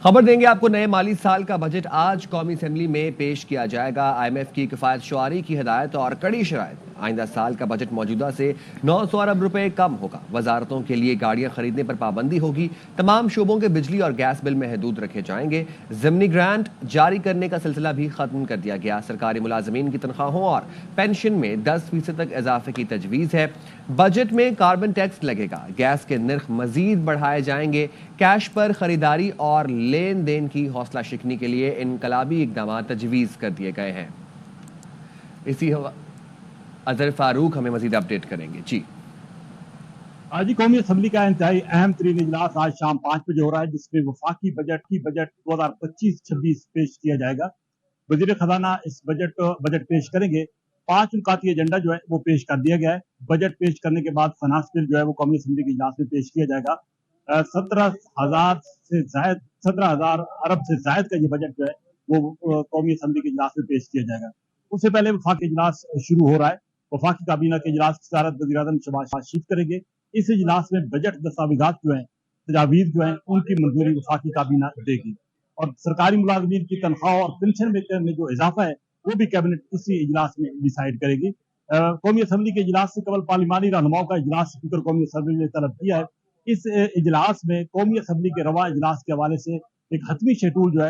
खबर देंगे आपको, नए माली साल का बजट आज कौमी असेंबली में पेश किया जाएगा। IMF की किफायत शुआरी की हिदायत और कड़ी शराइत। आइंदा साल का बजट मौजूदा से 900 अरब रुपए कम होगा। वजारतों के लिए गाड़ियां खरीदने पर पाबंदी होगी। तमाम शोबों के बिजली और गैस बिल महदूद रखे जाएंगे। ज़िमनी ग्रांट जारी करने का सिलसिला भी खत्म कर दिया गया। सरकारी मुलाजमीन की तनख्वाहों और पेंशन में 10% तक इजाफे की तजवीज़ है। बजट में कार्बन टैक्स लगेगा। गैस के नर्ख मजीद बढ़ाए जाएंगे। कैश पर खरीदारी और लेन देन की हौसला शिकनी के लिए इनकलाबी इकदाम तजवीज़ कर दिए गए हैं। इसी अजहर फारूक हमें मजीद अपडेट करेंगे। जी, आज कौमी असम्बली का इंतहाई अहम तरीन इजलास आज शाम 5 बजे हो रहा है, जिसमें वफाकी बजट 2025-26 पेश किया जाएगा। वजीर खजाना इस बजट पेश करेंगे। 5 नुकाती एजेंडा जो है वो पेश कर दिया गया है। बजट पेश करने के बाद फाइनेंस बिल जो है वो कौमी असम्बली के इजलास में पेश किया जाएगा। 17,000 अरब से जायद का ये बजट जो है वो कौमी असम्बली के इजलास में पेश किया जाएगा। उससे पहले वफाकी इजलास शुरू हो रहा है। वफाकी काबीना के इजलास की सदारत वज़ीर आज़म शहबाज शरीफ करेंगे। इस इजलास में बजट दस्तावेजात जो है, तजावीज़ जो है, उनकी मंजूरी वफाकी काबीना देगी। और सरकारी मुलाजमीन की तनख्वाह और पेंशन में जो इजाफा है वो भी कैबिनेट इसी इजलास में डिसाइड करेगी। कौमी असम्बली के इजलास से कबल पार्लिमानी रहनुमाओं का इजलास स्पीकर कौमी असम्बली ने तलब किया है। इस इजलास में कौमी असम्बली के रवा इजलास के हवाले से एक हतमी शेड्यूल जो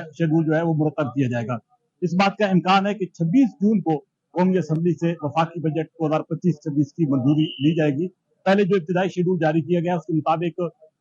है वो मुरतब किया जाएगा। इस बात का इम्कान है कि 26 जून को कौमी असम्बली से वफाकी बजट 2025-26 की मंजूरी ली जाएगी। पहले जो इब्तिदाई शेड्यूल जारी किया गया उसके मुताबिक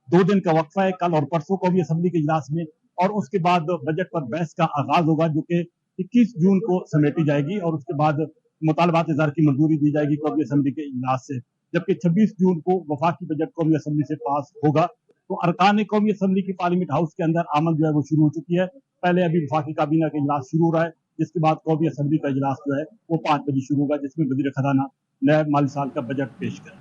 2 दिन का वक्फा है, कल और परसों कौमी असम्बली के इजलास में, और उसके बाद बजट पर बहस का आगाज होगा जो कि 21 जून को समेटी जाएगी और उसके बाद मुतालबात इज़हार की मंजूरी दी जाएगी कौमी असम्बली के इजलास से। जबकि 26 जून को वफाकी बजट कौमी असम्बली से पास होगा। तो अरकान कौमी असम्बली की पार्लियामेंट हाउस के अंदर आमद जो है वो शुरू हो चुकी है। पहले अभी वफाकी काबीना का इजलास शुरू हो रहा है, जिसके बाद कौमी असम्बली का इजलास जो है वो 5 बजे शुरू होगा, जिसमें वज़ीर खजाना नए माली साल का बजट पेश करें।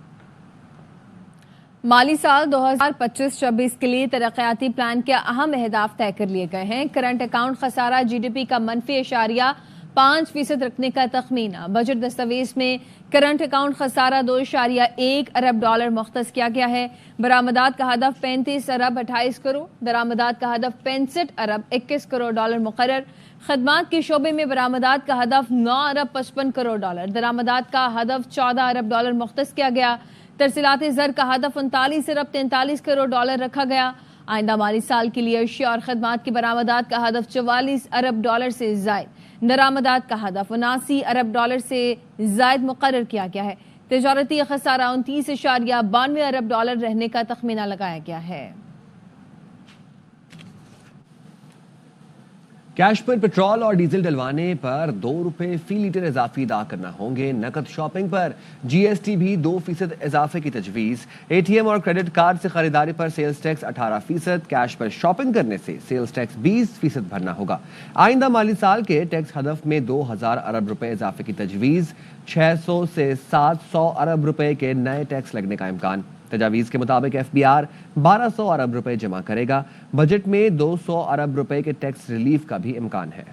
माली साल 2025-26 के लिए तरक्याती प्लान के अहम अहदाफ तय कर लिए गए हैं। करंट अकाउंट खसारा GDP का -5% रखने का तखमीना। बजट दस्तावेज में करंट अकाउंट खसारा $2.1 अरब मुख्तस किया गया है। बरामदात का हदफ 35 अरब 28 करोड़, दरामदात का हदफ 65 अरब 21 करोड़ डॉलर मुकर्रर। खदमात के शोबे में बरामदात का हदफ 9 अरब 55 करोड़ डॉलर, दरामदात का हदफ 14 अरब डॉलर मुख्तस किया गया। तरसीलात ज़र का हदफ 39 अरब 43 करोड़ डॉलर रखा गया। आइंदा माली साल के लिए अशिया और खदमात की बरामदात का हदफ 44 अरब डॉलर से जायद, दरामदात का हदफ 79 अरब डॉलर से जायद मुकर्रर किया गया है। तिजारती खसारा 29.92 अरब डॉलर रहने का तखमीना लगाया गया है। कैश पर पेट्रोल और डीजल डलवाने पर 2 रुपए फी लीटर इजाफी अदा करना होंगे। नकद शॉपिंग पर GST भी 2% इजाफे की तजवीज़। ATM और क्रेडिट कार्ड से खरीदारी पर सेल्स टैक्स 18%, कैश पर शॉपिंग करने से सेल्स टैक्स 20% भरना होगा। आइंदा माली साल के टैक्स हदफ में 2000 अरब रुपए इजाफे की तजवीज़। 600 से 700 अरब रुपए के नए टैक्स लगने का इम्कान। तजावीज़ के मुताबिक FBR 1200 अरब रुपए जमा करेगा। बजट में 200 अरब रुपए के टैक्स रिलीफ का भी इम्कान है।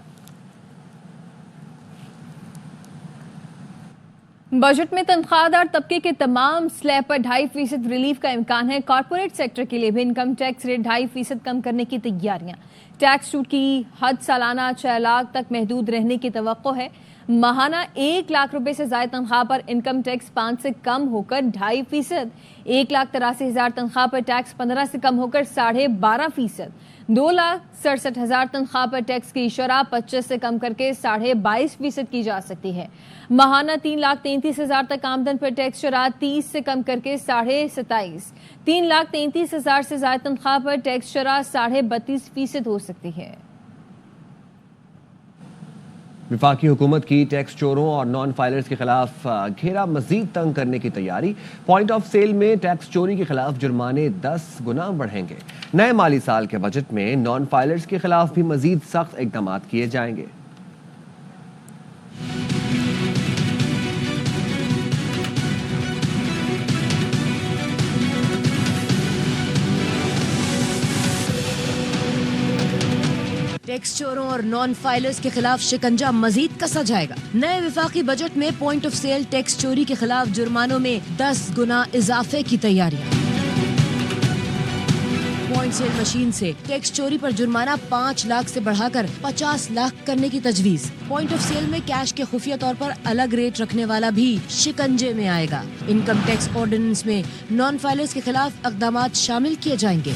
बजट में तनख्वाहदार तबके के तमाम स्लैब पर 2.5% रिलीफ का इम्कान है। कॉर्पोरेट सेक्टर के लिए भी इनकम टैक्स रेट 2.5% कम करने की तैयारियां। टैक्स छूट की हद सालाना 6 लाख तक महदूद रहने की तवक्को है। माहाना 1 लाख रुपए से ज्यादा तनख्वाह पर इनकम टैक्स 5 से कम होकर 2.5%, 1,83,000 तनख्वाह पर टैक्स 15 से कम होकर 12.5%, 2,67,000 तनख्वाह पर टैक्स की शरह 25 से कम करके 22.5% की जा सकती है। माहाना 3,33,000 तक आमदन पर टैक्स शरह 30 से कम करके 27.5%, 3,33,000 से ज्यादा तनख्वाह पर टैक्स शरह 32.5% हो सकती है। वफाकी हुकूमत की टैक्स चोरों और नॉन फाइलर्स के खिलाफ घेरा मजीद तंग करने की तैयारी। पॉइंट ऑफ सेल में टैक्स चोरी के खिलाफ जुर्माने 10 गुना बढ़ेंगे। नए माली साल के बजट में नॉन फाइलर्स के खिलाफ भी मजीद सख्त इकदाम किए जाएंगे। टैक्स चोरों और नॉन फाइलर्स के खिलाफ शिकंजा मजीद कसा जाएगा। नए विफाकी बजट में पॉइंट ऑफ सेल टैक्स चोरी के खिलाफ जुर्मानों में 10 गुना इजाफे की तैयारियां। پوائنٹ سیل مشین سے ٹیکس چوری پر جرمانہ 5 لاکھ سے بڑھا کر 50 لاکھ کرنے کی تجویز. پوائنٹ آف سیل میں کیش کے خفیہ طور پر الگ ریٹ رکھنے والا بھی شکنجے میں آئے گا. انکم ٹیکس آرڈیننس میں نان فائلرز کے خلاف اقدامات شامل کیے جائیں گے.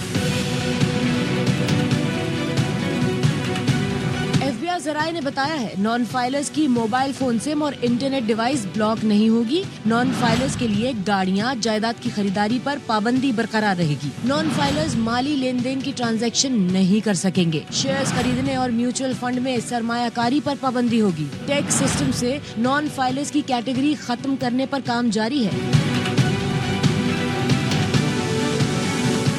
ذرائع نے بتایا ہے نان فائلرز کی موبائل فون سم اور انٹرنیٹ ڈیوائس بلاک نہیں ہوگی. نان فائلرز کے لیے گاڑیاں جائیداد کی خریداری پر پابندی برقرار رہے گی. نان فائلرز مالی لین دین کی ٹرانزیکشن نہیں کر سکیں گے. شیئرز خریدنے اور میوچل فنڈ میں سرمایہ کاری پر پابندی ہوگی. ٹیکس سسٹم سے نان فائلرز کی کیٹیگری ختم کرنے پر کام جاری ہے.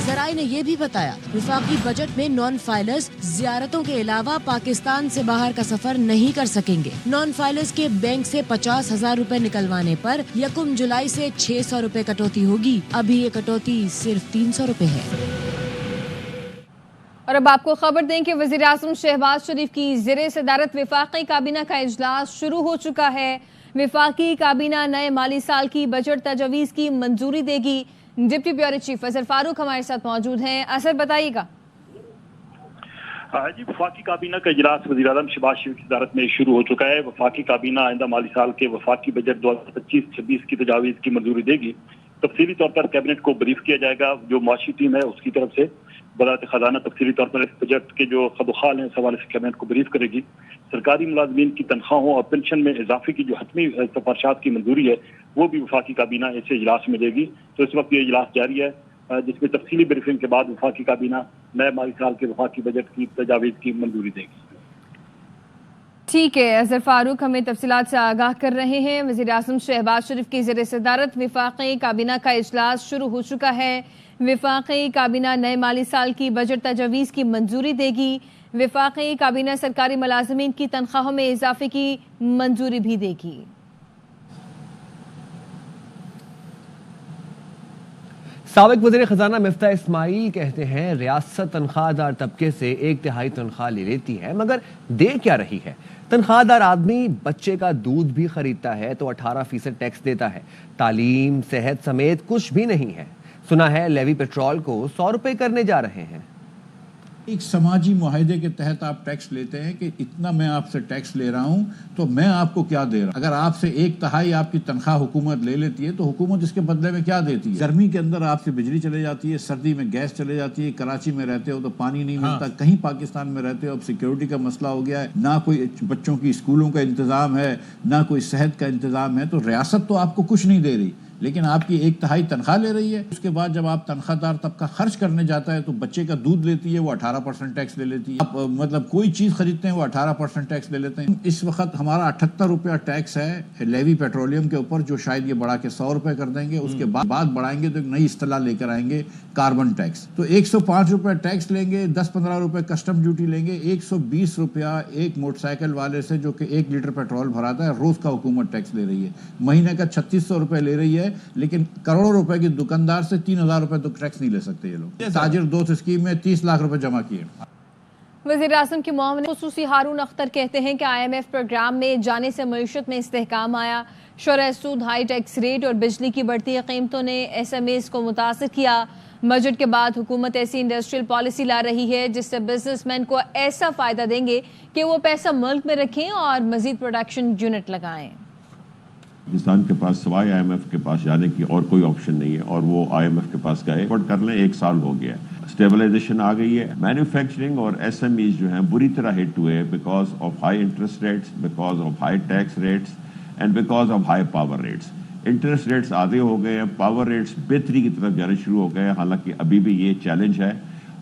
ذرائع نے یہ بھی بتایا وفاقی بجٹ میں نان فائلرز زیارتوں کے علاوہ پاکستان سے باہر کا سفر نہیں کر سکیں گے. نان فائلرز کے بینک سے 50,000 روپے نکلوانے پر 1 جولائی سے 600 روپے کٹوتی ہوگی. ابھی یہ کٹوتی صرف 300 روپے ہے. اور اب آپ کو خبر دیں کہ وزیر اعظم شہباز شریف کی زیر صدارت وفاقی کابینہ کا اجلاس شروع ہو چکا ہے. وفاقی کابینہ نئے مالی سال کی بجٹ تجویز کی منظوری دے گی. ڈپٹی بیورو چیف اظہر فاروق ہمارے ساتھ موجود ہیں. اظہر بتائیے گا. جی وفاقی کابینہ کا اجلاس وزیر اعظم شہباز شریف کی صدارت میں شروع ہو چکا ہے. وفاقی کابینہ آئندہ مالی سال کے وفاقی بجٹ 2025-26 کی تجاویز کی منظوری دے گی. تفصیلی طور پر کیبنٹ کو بریف کیا جائے گا. جو معاشی ٹیم ہے اس کی طرف سے وزارت خزانہ تفصیلی طور پر اس بجٹ کے جو خد و خال ہیں اس حوالے سے کیبنٹ کو بریف کرے گی. سرکاری ملازمین کی تنخواہوں اور پنشن میں اضافے کی جو حتمی سفارشات کی منظوری ہے وہ بھی وفاقی کابینہ اس اجلاس میں دے گی. تو اس وقت یہ اجلاس جاری ہے جس میں تفصیلی بریفنگ کے بعد وفاقی کابینہ نئے مالی سال کے وفاقی بجٹ کی تجاویز کی منظوری دے گی. ٹھیک ہے، اظہر فاروق ہمیں تفصیلات سے آگاہ کر رہے ہیں. وزیر اعظم شہباز شریف کی زیر صدارت وفاقی کابینہ کا اجلاس شروع ہو چکا ہے. وفاقی کابینہ نئے مالی سال کی بجٹ تجویز کی منظوری دے گی. وفاقی کابینہ سرکاری ملازمین کی تنخواہوں میں اضافے کی منظوری بھی دے گی. سابق وزیر خزانہ مفتاح اسماعیل کہتے ہیں ریاست تنخواہ دار طبقے سے 1/3 تنخواہ لے لیتی ہے مگر دے کیا رہی ہے. تنخواہ دار آدمی بچے کا دودھ بھی خریدتا ہے تو 18% ٹیکس دیتا ہے. تعلیم صحت سمیت کچھ بھی نہیں ہے. سنا ہے لیوی پیٹرول کو 100 روپے کرنے جا رہے ہیں. ایک سماجی معاہدے کے تحت آپ ٹیکس لیتے ہیں کہ اتنا میں آپ سے ٹیکس لے رہا ہوں تو میں آپ کو کیا دے رہا ہوں. اگر آپ سے 1/3 آپ کی تنخواہ حکومت لے لیتی ہے تو حکومت اس کے بدلے میں کیا دیتی ہے. گرمی کے اندر آپ سے بجلی چلے جاتی ہے, سردی میں گیس چلے جاتی ہے, کراچی میں رہتے ہو تو پانی نہیں ملتا, کہیں پاکستان میں رہتے ہو اب سیکیورٹی کا مسئلہ ہو گیا ہے, نہ کوئی بچوں کی اسکولوں کا انتظام ہے, نہ کوئی صحت کا انتظام ہے. تو ریاست تو آپ کو کچھ نہیں دے رہی لیکن آپ کی 1/3 تنخواہ لے رہی ہے. اس کے بعد جب آپ تنخواہ دار طبقہ خرچ کرنے جاتا ہے تو بچے کا دودھ لیتی ہے وہ 18% ٹیکس لے لیتی ہے. آپ مطلب کوئی چیز خریدتے ہیں وہ 18% ٹیکس لے لیتے ہیں. اس وقت ہمارا 78 روپیہ ٹیکس ہے لیوی پیٹرولیم کے اوپر جو شاید یہ بڑھا کے 100 روپے کر دیں گے. اس کے بعد بڑھائیں گے تو ایک نئی اصطلاح لے کر آئیں گے کاربن ٹیکس. تو 105 روپے ٹیکس لیں گے, 10-15 روپے کسٹم ڈیوٹی لیں گے, 120 روپیہ ایک موٹر سائیکل والے سے جو کہ 1 لیٹر پیٹرول بھراتا ہے روز کا حکومت ٹیکس لے رہی ہے. مہینے کا 3600 روپے لے رہی ہے لیکن کروڑوں روپے کی دکاندار سے 3000 روپے تو ٹیکس نہیں لے سکتے یہ لوگ. تاجر دوست اسکیم میں 30 لاکھ روپے جمع کیے. وزیر اعظم کے معاون خصوصی ہارون اختر کہتے ہیں کہ IMF پروگرام میں جانے سے معیشت میں استحکام آیا. شرح سود, ہائی ٹیکس ریٹ اور بجلی کی بڑھتی قیمتوں نے SMEs کو متاثر کیا. بجٹ کے بعد حکومت ایسی انڈسٹریل پالیسی لا رہی ہے جس سے بزنس مین کو ایسا فائدہ دیں گے کہ وہ پیسہ ملک میں رکھیں اور مزید پروڈکشن یونٹ لگائیں. پاکستان کے پاس سوائے IMF کے پاس جانے کی اور کوئی آپشن نہیں ہے اور وہ IMF کے پاس گئے کر لیں. 1 سال ہو گیا ہے, اسٹیبلائزیشن آ گئی ہے. مینوفیکچرنگ اور SMEs جو ہیں بری طرح ہٹ ہوئے because of high interest rates, because of high tax rates and because of high power rates. Interest rates آدھے ہو گئے ہیں, پاور ریٹس بہتری کی طرف جانے شروع ہو گئے ہیں, حالانکہ ابھی بھی یہ چیلنج ہے.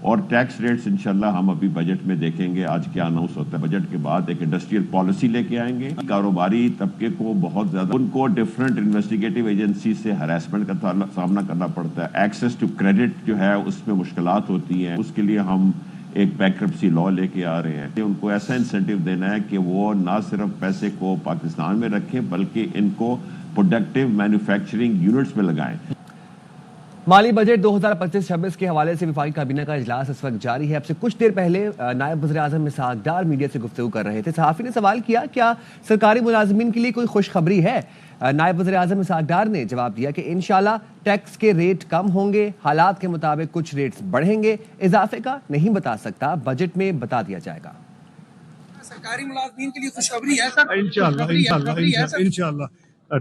اور ٹیکس ریٹس انشاءاللہ ہم ابھی بجٹ میں دیکھیں گے آج کیا اناؤنس ہوتا ہے. بجٹ کے بعد ایک انڈسٹریل پالیسی لے کے آئیں گے. کاروباری طبقے کو بہت زیادہ ان کو ڈفرینٹ انویسٹیگیٹو ایجنسی سے ہراسمنٹ کا سامنا کرنا پڑتا ہے. ایکسیس ٹو کریڈٹ جو ہے اس میں مشکلات ہوتی ہیں. اس کے لیے ہم ایک بینکرپسی لا لے کے آ رہے ہیں. ان کو ایسا انسینٹیو دینا ہے کہ وہ نہ صرف پیسے کو پاکستان میں رکھیں بلکہ ان کو پروڈکٹیو مینوفیکچرنگ یونٹس میں لگائیں. माली बजट 2025-26 के हवाले से वफाकी काबीना का इजलास इस वक्त जारी है। अब से कुछ देर पहले नायब वज़ीर-ए-आज़म इसहाक डार मीडिया से गुफ्तगू कर रहे थे। सहाफ़ी ने सवाल किया, क्या सरकारी मुलाजमीन के लिए कोई खुशखबरी है? नायब वज़ीर-ए-आज़म इसहाक डार ने जवाब दिया कि इंशाल्लाह टैक्स के रेट कम होंगे, हालात के मुताबिक कुछ रेट्स बढ़ेंगे, इजाफे का नहीं बता सकता, बजट में बता दिया जाएगा। सरकारी मुलाजमीन के लिए खुशखबरी है सर? इंशाल्लाह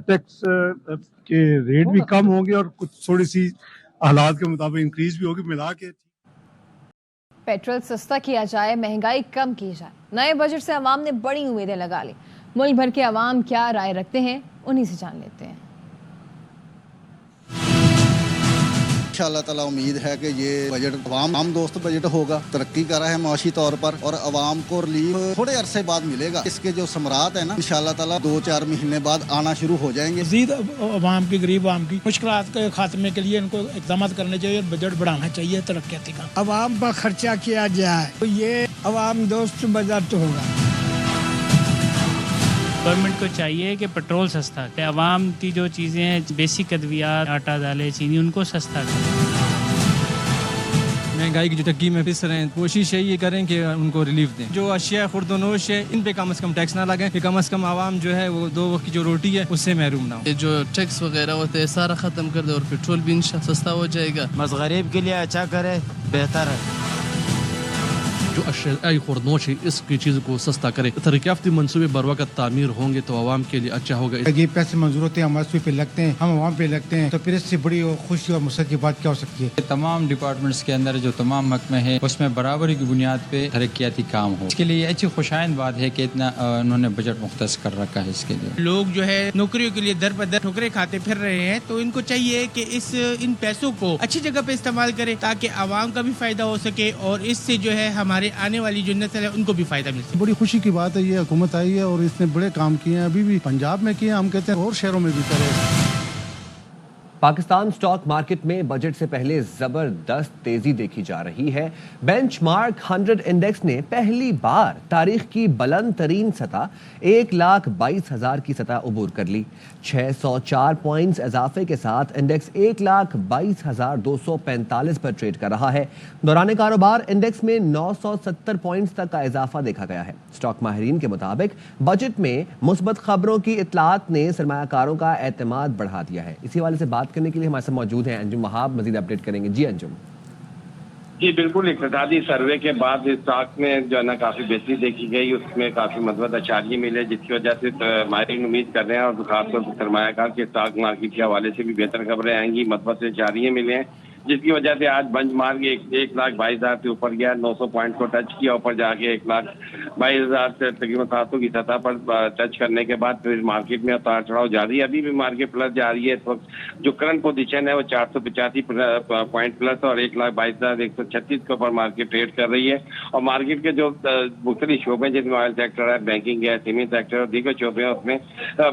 टैक्स के रेट भी कम होंगे और कुछ थोड़ी सी हालात के मुताबिक इंक्रीज भी होगी मिला के। पेट्रोल सस्ता किया जाए, महंगाई कम की जाए, नए बजट से अवाम ने बड़ी उम्मीदें लगा ली। मुल्क भर के अवाम क्या राय रखते हैं, उन्हीं से जान लेते हैं। इंशाअल्लाह ताला उम्मीद है कि ये बजट आम दोस्त बजट होगा, तरक्की कर रहा है माशी तौर पर और अवाम को रिलीफ थोड़े अरसे बाद मिलेगा। इसके जो समरात है ना, इंशाअल्लाह ताला 2-4 महीने बाद आना शुरू हो जाएंगे। मज़ीद अवाम की, गरीब अवाम की मुश्किलात के खात्मे के लिए इनको इक़दाम करने चाहिए, बजट बढ़ाना चाहिए तरक्याती का। अवाम पर खर्चा किया जाए तो ये अवाम दोस्त बजट होगा। गवर्नमेंट को चाहिए कि पेट्रोल सस्ता करे, अवाम की जो चीज़ें हैं बेसिक अद्वियात, आटा दालें चीनी, उनको सस्ता करें। महंगाई की जो तग्गी में पिस रहे हैं, कोशिश ये करें कि उनको रिलीफ दें। जो अशिया खुर्दनोश है इन पे कम से कम टैक्स ना लगाएं, कि कम से कम आवाम जो है वो 2 वक्त की जो रोटी है उससे महरूम ना हो। जो टैक्स वगैरह होते हैं सारा ख़त्म कर दे और पेट्रोल भी सस्ता हो जाएगा। बस गरीब के लिए अच्छा करे, बेहतर है। जो अशियाई खुर्दनोश है इसकी चीज़ को सस्ता करे, तरक्याती मनसूबे बर वक्त तामीर होंगे तो आवाम के लिए अच्छा होगा। ये पैसे मंजूर होते हैं, हमारे पे लगते हैं, हम आवाम पे लगते हैं, तो फिर इससे बड़ी खुशी और मुसरत की बात क्या हो सकती है? तमाम डिपार्टमेंट्स के अंदर जो तमाम महकमे हैं उसमें बराबरी की बुनियाद पे तरक्याती काम हो, इसके लिए अच्छी खुशाइन बात है कि इतना उन्होंने बजट मुख्तस कर रखा है। इसके लिए लोग जो है नौकरियों के लिए दर पर दर ठोकरें खाते फिर रहे हैं, तो इनको चाहिए कि इन पैसों को अच्छी जगह पे इस्तेमाल करें ताकि आवाम का भी फायदा हो सके और इससे जो है हमारे आने वाली जो नस्ल है उनको भी फायदा मिल सके। बड़ी खुशी की बात है, ये हुकूमत आई है और इसने बड़े काम किए हैं। अभी भी पंजाब में किए, हम कहते हैं और शहरों में भी करें। पाकिस्तान स्टॉक मार्केट में बजट से पहले जबरदस्त तेजी देखी जा रही है। बेंचमार्क 100 इंडेक्स ने पहली बार तारीख की बुलंद तरीन सतह 1,22,000 की सतह उबूर कर ली। 604 पॉइंट्स इजाफे के साथ इंडेक्स 1,22,245 पर ट्रेड कर रहा है। दौरान कारोबार इंडेक्स में 970 पॉइंट्स तक का इजाफा देखा गया है। स्टॉक माहिरीन के मुताबिक बजट में मुस्बत खबरों की इतलात ने सरमायाकारों का एतमाद बढ़ा दिया है। इसी वाले से बात करने के लिए हमारे साथ मौजूद हैं अंजुम वहाब, मजीद अपडेट करेंगे। जी अंजुम। जी बिल्कुल, इक़्तिसादी सर्वे के बाद स्टॉक में जो है ना काफी बेहतरी देखी गई, उसमें काफी मजबूत अशारिये मिले, जिसकी वजह से माहिरीन उम्मीद कर रहे हैं और खासतौर पर सरमायाकार के स्टॉक मार्केट के हवाले से भी बेहतर खबरें आएंगी। मजबूत अशारिये मिले हैं जिसकी वजह से आज बेंचमार्क 1,22,000 से ऊपर गया, 900 पॉइंट को टच किया, ऊपर जाके 1,22,000 से तकरीबन 700 की सतह पर टच करने के बाद फिर मार्केट में उतार चढ़ाव जारी है। अभी भी मार्केट प्लस जा रही है। इस वक्त जो करंट पोजीशन है वो 485 पॉइंट प्लस और 1,22,136 के ऊपर मार्केट ट्रेड कर रही है। और मार्केट के जो मुख्तलिफ शोबे जिसमें ऑयल सेक्टर है, बैंकिंग है, सीमेंट सेक्टर और दीगर शोबे हैं, उसमें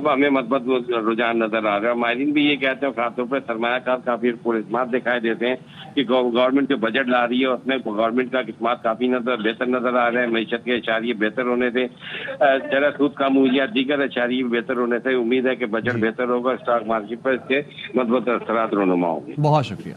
हमें मजबूत रुझान नजर आ रहा है। माहिरीन भी ये कहते हैं, खासतौर पर सरमायाकार काफी पुरस्मात दिखाई देते हैं कि गवर्नमेंट जो बजट ला रही है उसमें गवर्नमेंट का किस्मत काफी बेहतर नजर आ रहे हैं। मईशत के इशारिये बेहतर होने से, जरा सूद कम हुई या दीगर इशारिये बेहतर होने से उम्मीद है कि बजट बेहतर होगा। स्टॉक मार्केट पर इसके मजबूत असरात रोनुमा होंगे। बहुत शुक्रिया।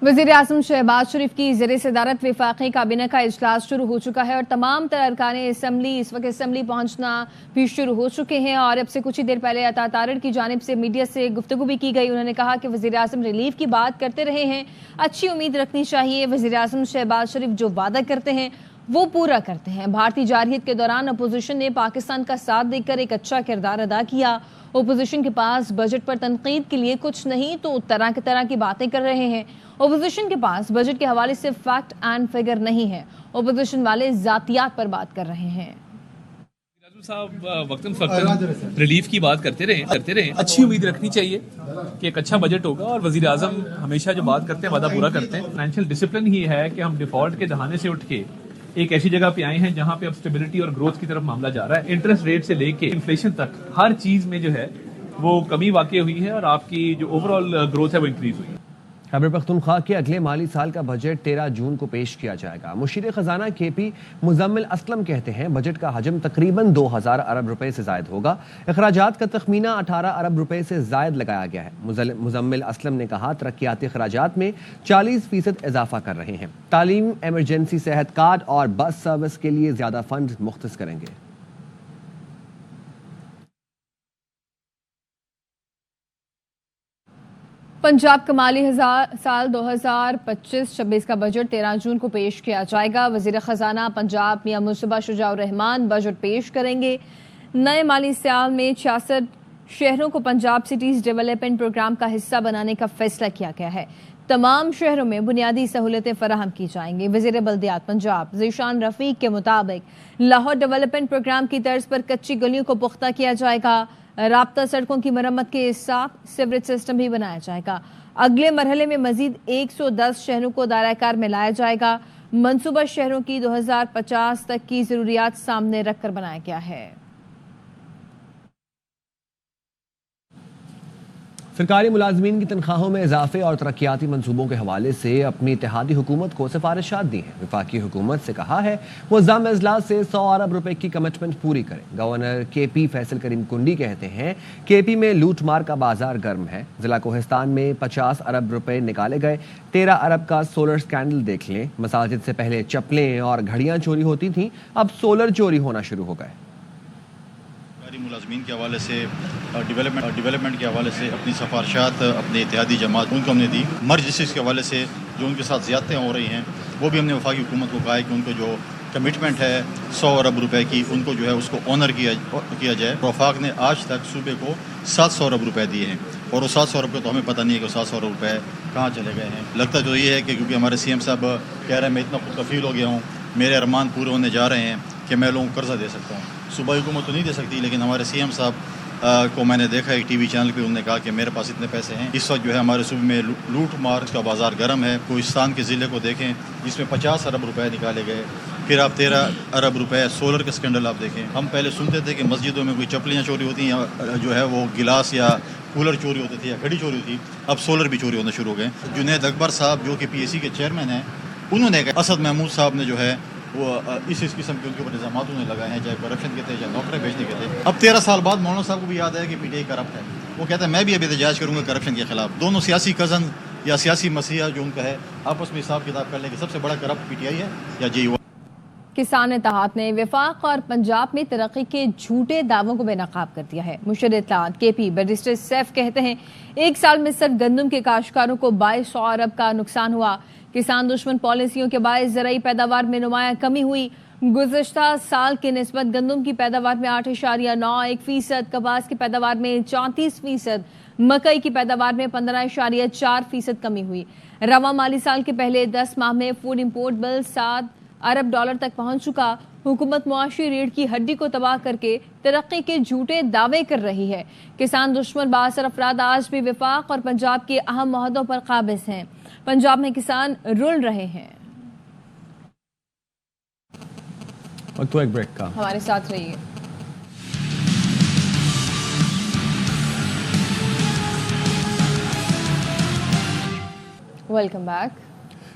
वज़ीर आज़म शहबाज शरीफ की ज़ेर सदारत वफाकी काबीना का इजलास शुरू हो चुका है और तमाम तर अरकान असम्बली इस वक्त असम्बली पहुंचना भी शुरू हो चुके हैं। और अब से कुछ ही देर पहले अता तारड़ की जानिब से मीडिया से गुफ्तगू भी की गई। उन्होंने कहा कि वज़ीर आज़म रिलीफ की बात करते रहे हैं, अच्छी उम्मीद रखनी चाहिए। वज़ीर आज़म शहबाज शरीफ जो वादा करते हैं वो पूरा करते हैं। भारतीय जारहियत के दौरान अपोजिशन ने पाकिस्तान का साथ देकर एक अच्छा किरदार अदा किया। अपोजिशन के पास बजट पर तनकीद के लिए कुछ नहीं तो तरह की बातें कर रहे हैं। अपोजिशन के पास बजट के हवाले से फैक्ट एंड फिगर नहीं है। अपोजिशन वाले जातियात पर बात कर रहे हैं। साहब वक्तन फक्तन रिलीफ की बात करते रहे। अच्छी उम्मीद रखनी चाहिए कि एक अच्छा बजट होगा। और वजीर आजम हमेशा जो बात करते हैं वादा पूरा करते हैं। फाइनेंशियल डिसिप्लिन ही है कि हम डिफॉल्ट के दहाने से उठ के एक ऐसी जगह पे आए हैं जहां पे अब स्टेबिलिटी और ग्रोथ की तरफ मामला जा रहा है। इंटरेस्ट रेट से लेके इन्फ्लेशन तक हर चीज में जो है वो कमी वाकई हुई है और आपकी जो ओवरऑल ग्रोथ है वो इंक्रीज हुई है। खैबर पख्तूनख्वा के अगले माली साल का बजट 13 जून को पेश किया जाएगा। मुशीर खजाना KP मुजम्मिल असलम कहते हैं बजट का हजम तकरीबन 2000 अरब रुपए से जायद होगा। अखराजात का तखमीना 18 अरब रुपए से जायद लगाया गया है। मुजम्मिल असलम ने कहा तरक्याती अखराजात में 40% इजाफा कर रहे हैं। तालीम, एमरजेंसी सेहत कार्ड और बस सर्विस के लिए ज्यादा फंड मुख्तस करेंगे। पंजाब का माली साल 2025-26 का बजट 13 जून को पेश किया जाएगा। वजीर खजाना पंजाब मियां मुस्तफा शुजाउर रहमान बजट पेश करेंगे। नए माली साल में 66 शहरों को पंजाब सिटीज डेवलपमेंट प्रोग्राम का हिस्सा बनाने का फैसला किया गया है। तमाम शहरों में बुनियादी सहूलतें फराहम की जाएंगी। वजीर बल्दियात पंजाब ज़ीशान रफीक के मुताबिक लाहौर डेवलपमेंट प्रोग्राम की तर्ज पर कच्ची गलियों को पुख्ता किया जाएगा। राब्ता सड़कों की मरम्मत के साथ सीवरेज सिस्टम भी बनाया जाएगा। अगले मरहले में मजीद 110 शहरों को दायरा-ए-कार में लाया जाएगा। मंसूबा शहरों की 2050 तक की जरूरियात सामने रखकर बनाया गया है। सरकारी मुलाजमीन की तनख्वाहों में इजाफे और तरक्याती मंसूबों के हवाले से अपनी इत्तेहादी हुकूमत को सिफारिशात दी हैं। वफाकी हुकूमत से कहा है वो ज़म इजलास से 100 अरब रुपए की कमिटमेंट पूरी करें। गवर्नर KP फैसल करीम कुंडी कहते हैं KP में लूट मार का बाजार गर्म है। जिला कोहिस्तान में 50 अरब रुपए निकाले गए। 13 अरब का सोलर स्कैंडल देख लें। मसाजिद से पहले चप्पलें और घड़ियां चोरी होती थीं, अब सोलर चोरी होना शुरू हो गए। मुलाजमीन के हवाले से डेवलपमेंट के हवाले से अपनी सिफारिशात अपने इत्तेहादी जमात उनको हमने दी। मर्ज जस्टिस के हवाले से जो उनके साथ ज़्यादतियाँ हो रही हैं वो भी हमने वफाकी हुकूमत को कहा है कि उनको जो कमिटमेंट है 100 अरब रुपए की उनको जो है उसको ऑनर किया जाए। वफाक ने आज तक सूबे को 700 अरब रुपए दिए हैं और वो 700 अरब का तो हमें पता नहीं है कि 700 अरब रुपए कहाँ चले गए हैं। लगता तो ये है कि क्योंकि हमारे CM साहब कह रहे हैं मैं इतना खुद कफील हो गया हूँ, मेरे अरमान पूरे होने जा रहे हैं कि मैं लोगों को कर्जा दे सकता हूँ। सूबाई हुकूमत तो नहीं दे सकती, लेकिन हमारे CM साहब को मैंने देखा एक TV चैनल पे उन्होंने कहा कि मेरे पास इतने पैसे हैं। इस वक्त जो है हमारे सूबे में लूट मार का बाजार गर्म है। कोहिस्तान के ज़िले को देखें जिसमें 50 अरब रुपए निकाले गए। फिर आप 13 अरब रुपए सोलर के स्कैंडल आप देखें। हम पहले सुनते थे कि मस्जिदों में कोई चप्पलियाँ चोरी होती हैं या जो है वो गिलास या कूलर चोरी होते थे या घड़ी चोरी होती, अब सोलर भी चोरी होना शुरू हो गए। जुनैद अकबर साहब जो कि PAC के चेयरमैन हैं, उन्होंने असद महमूद साहब ने जो है वो इस किस्म के उनके ऊपर इल्ज़ामात उन्होंने लगाए हैं, चाहे करप्शन के थे चाहे नौकरें भेजने के थे। अब 13 साल बाद मौलाना साहब को भी याद है कि PTI करप्ट है। वो कहता है मैं भी अभी एहतजाज करूँगा करप्शन के खिलाफ। दोनों सियासी कज़न या सियासी मसीहा जो उनका है आपस में हिसाब किताब कर लेंगे सबसे बड़ा करप्ट PTI है या JU। किसान इत्तेहाद ने वफाक और पंजाब में तरक्की के झूठे दावों को बेनकाब कर दिया है। मुशीर इत्तेहाद KP बैरिस्टर सैफ कहते हैं एक साल में सिर्फ गंदम के काश्तकारों को 2200 अरब का नुकसान हुआ। किसान दुश्मन पॉलिसियों के बायस ज़राई पैदावार में नुमाया कमी हुई। गुज़श्ता साल के निस्बत गंदम की पैदावार में 8.91%, कपास की पैदावार में 34%, मकई की पैदावार में 15.4% कमी हुई। रवा माली साल के पहले 10 माह में फूड इंपोर्ट बिल 7 अरब डॉलर तक पहुंच चुका। हुकूमत मुआशी रीढ़ की हड्डी को तबाह करके तरक्की के झूठे दावे कर रही है। किसान दुश्मन बासर अफराद आज भी वफाक और पंजाब के अहम मुहद्दों पर काबिज हैं। पंजाब में किसान रुल रहे हैं। तो एक ब्रेक का हमारे साथ रहिए। Welcome back.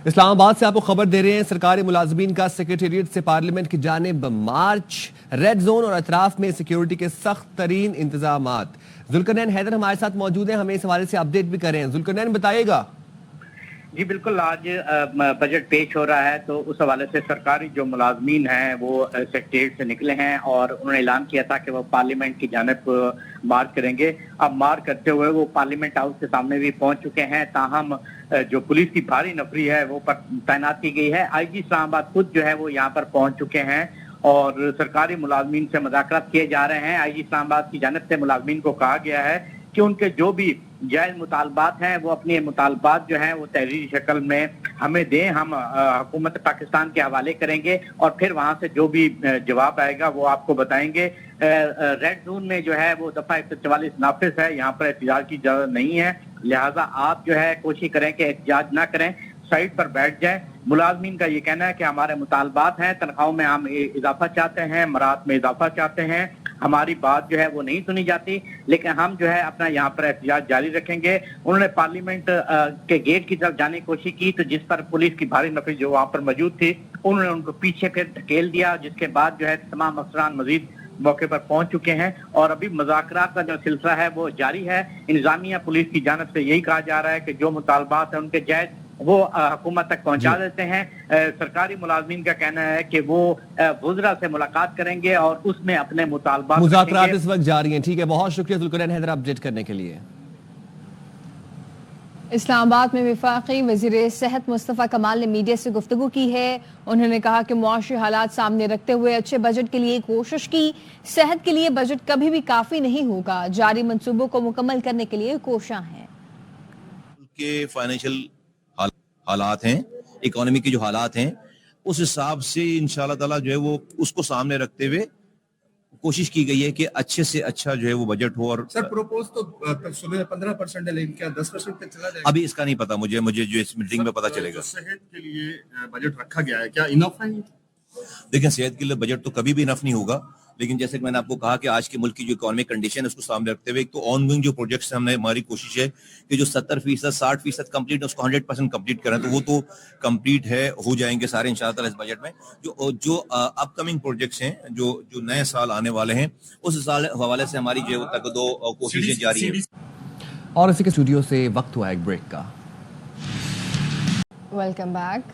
इस्लामाबाद से आपको खबर दे रहे हैं सरकारी मुलाजमीन का सेक्रेटेरिएट से पार्लियामेंट की जानिब मार्च। रेड जोन और अतराफ में सिक्योरिटी के सख्त तरीन इंतजामात। जुल्करनैन हैदर हमारे साथ मौजूद हैं, हमें इस हवाले से अपडेट भी करें। जुल्करनैन बताइएगा। जी बिल्कुल, आज बजट पेश हो रहा है तो उस हवाले से सरकारी जो मुलाजमीन हैं वो सेक्रेटेरिएट से निकले हैं और उन्होंने ऐलान किया था कि वो पार्लियामेंट की जानिब मार्च करेंगे। अब मार्च करते हुए वो पार्लियामेंट हाउस के सामने भी पहुंच चुके हैं। ताहम जो पुलिस की भारी नफरी है वो तैनात की गई है। IG इस्लामाबाद खुद जो है वो यहाँ पर पहुंच चुके हैं और सरकारी मुलाजमीन से मुज़ाकरात किए जा रहे हैं। IG इस्लामाबाद की जानिब से मुलाजमीन को कहा गया है कि उनके जो भी जायज मुतालबात हैं वो अपने मुतालबात जो हैं वो तहरीरी शक्ल में हमें दें, हम हुकूमत पाकिस्तान के हवाले करेंगे और फिर वहां से जो भी जवाब आएगा वो आपको बताएंगे। रेड जोन में जो है वो दफा 144 नाफिज है, यहाँ पर एहतजाज की इजाजत नहीं है, लिहाजा आप जो है कोशिश करें कि एहतजाज ना करें, साइड पर बैठ जाए। मुलाजमीन का ये कहना है कि हमारे मुतालबात हैं, तनख्वाहों में हम इजाफा चाहते हैं, मराहत में इजाफा चाहते हैं ہماری بات جو ہے وہ نہیں سنی جاتی، لیکن ہم جو ہے اپنا یہاں پر احتجاج جاری رکھیں گے۔ انہوں نے پارلیمنٹ کے گیٹ کی طرف جانے کی کوشش کی تو جس پر پولیس کی بھاری نفری جو وہاں پر موجود تھی انہوں نے ان کو پیچھے پھر دھکیل دیا، جس کے بعد جو ہے تمام افسران مزید موقع پر پہنچ چکے ہیں اور ابھی مذاکرات کا جو سلسلہ ہے وہ جاری ہے۔ انتظامیہ پولیس کی جانب سے یہی کہا جا رہا ہے کہ جو مطالبات ہیں ان کے جائز وہ حکومت تک پہنچا دیتے ہیں۔ سرکاری ملازمین کا کہنا ہے کہ وہ وزراء سے ملاقات کریں گے اور اس میں اپنے مطالبات مذاکرات اس وقت جاری ہیں۔ ٹھیک ہے، بہت شکریہ ذوالقرنین حیدر اپڈیٹ کرنے کے لیے۔ اسلام آباد میں وفاقی وزیر صحت مصطفیٰ کمال نے میڈیا سے گفتگو کی ہے۔ انہوں نے کہا کہ معاشی حالات سامنے رکھتے ہوئے اچھے بجٹ کے لیے کوشش کی۔ صحت کے لیے بجٹ کبھی بھی کافی نہیں ہوگا، جاری منصوبوں کو مکمل کرنے کے لیے کوشاں ہیں۔ کے فائنینشیل حالات ہیں، اکانومی کے جو حالات ہیں، اس حساب سے انشاءاللہ تعالیٰ جو ہے وہ اس کو سامنے رکھتے ہوئے کوشش کی گئی ہے کہ اچھے سے اچھا جو ہے وہ بجٹ ہو۔ اور سر پروپوز تو صبح 15% ہے، لیکن کیا 10% تک چلا جائے گا؟ ابھی اس کا نہیں پتا مجھے جو اس میٹنگ میں پتا چلے گا۔ صحت کے لیے بجٹ رکھا گیا ہے، کیا انف ہے؟ دیکھیں صحت کے لیے بجٹ تو کبھی بھی انف نہیں ہوگا، لیکن جیسے کہ میں نے آپ کو کہا کہ آج کے ملک کی جو اکانومک کنڈیشن ہے اس کو سامنے رکھتے ہوئے ایک تو آن گوئنگ جو پروجیکٹس ہیں، ہماری کوشش ہے کہ جو 70%، 60% کمپلیٹ ہے اس کو 100% کمپلیٹ کریں، تو وہ تو کمپلیٹ ہے، ہو جائیں گے سارے انشاءاللہ تعالیٰ اس بجٹ میں۔ جو اپ کمنگ پروجیکٹس ہیں، جو نئے سال آنے والے ہیں، اس حوالے سے ہماری جو تک دو کوششیں جاری ہیں۔ اور اسی کے اسٹوڈیو سے وقت ہوا ایک بریک کا۔ Welcome back.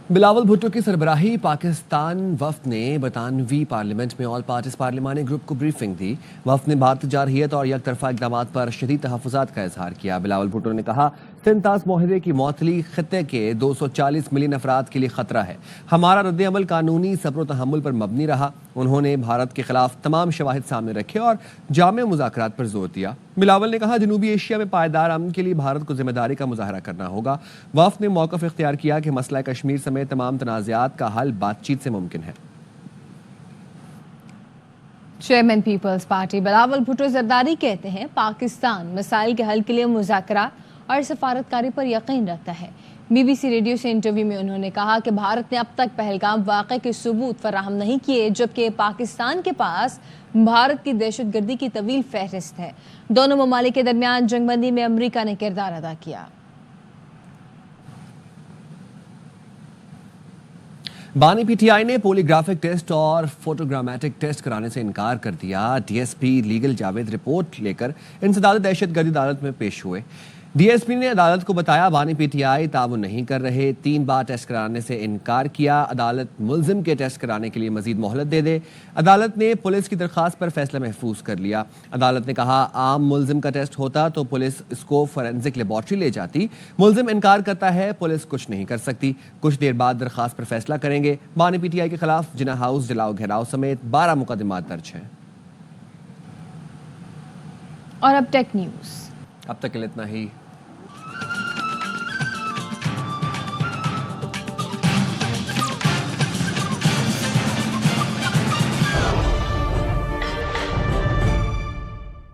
بلاول بھٹو کی سربراہی پاکستان وفد نے برطانوی پارلیمنٹ میں آل پارٹیز پارلیمانی گروپ کو بریفنگ دی۔ وفد نے بھارتی جارحیت اور یک طرفہ اقدامات پر شدید تحفظات کا اظہار کیا۔ بلاول بھٹو نے کہا سندھ طاس معاہدے کی معطلی خطے کے 240 ملین افراد کے لیے خطرہ ہے۔ ہمارا رد عمل قانونی صبر و تحمل پر مبنی رہا۔ انہوں نے بھارت کے خلاف تمام شواہد سامنے رکھے اور جامع مذاکرات پر زور دیا۔ بلاول نے کہا جنوبی ایشیا میں پائیدار امن کے لیے بھارت کو ذمہ داری کا مظاہرہ کرنا ہوگا۔ وفد نے موقف اختیار کیا کہ مسئلہ کشمیر سمیت تمام تنازعات کا حل بات چیت سے ممکن ہے۔ چیئرمین پیپلز پارٹی بلاول بھٹو زرداری کہتے ہیں پاکستان مسائل کے حل کے لیے مذاکرات اور سفارتکاری پر یقین رکھتا ہے۔ بی بی سی ریڈیو سے انٹرویو میں انہوں نے کہا کہ بھارت نے اب تک پہلگام واقعے کے ثبوت فراہم نہیں کیے، جبکہ پاکستان کے پاس بھارت کی دہشت گردی کی طویل فہرست ہے۔ دونوں ممالک کے درمیان جنگ بندی میں امریکہ نے کردار ادا کیا۔ بانی پی ٹی آئی نے پولی گرافک ٹیسٹ اور فوٹوگرامیٹک ٹیسٹ کرانے سے انکار کر دیا۔ D S P legal Javed report لے کر انسداد دہشت گردی عدالت میں پیش ہوئے۔ ڈی ایس پی نے عدالت کو بتایا بانی پی ٹی آئی تعاون نہیں کر رہے، 3 بار ٹیسٹ کرانے سے انکار کیا۔ عدالت ملزم کے ٹیسٹ کرانے کے لیے مزید مہلت دے دے۔ عدالت نے پولیس کی درخواست پر فیصلہ محفوظ کر لیا۔ عدالت نے کہا عام ملزم کا ٹیسٹ ہوتا تو پولیس اس کو فورینزک لیبارٹری لے جاتی۔ ملزم انکار کرتا ہے، پولیس کچھ نہیں کر سکتی۔ کچھ دیر بعد درخواست پر فیصلہ کریں گے۔ بانی پی ٹی آئی کے خلاف جناح ہاؤس جلاؤ گھیراؤ سمیت 12 مقدمات درج ہیں۔ اور اب ٹیک نیوز۔ اب تک کے لیے اتنا ہی۔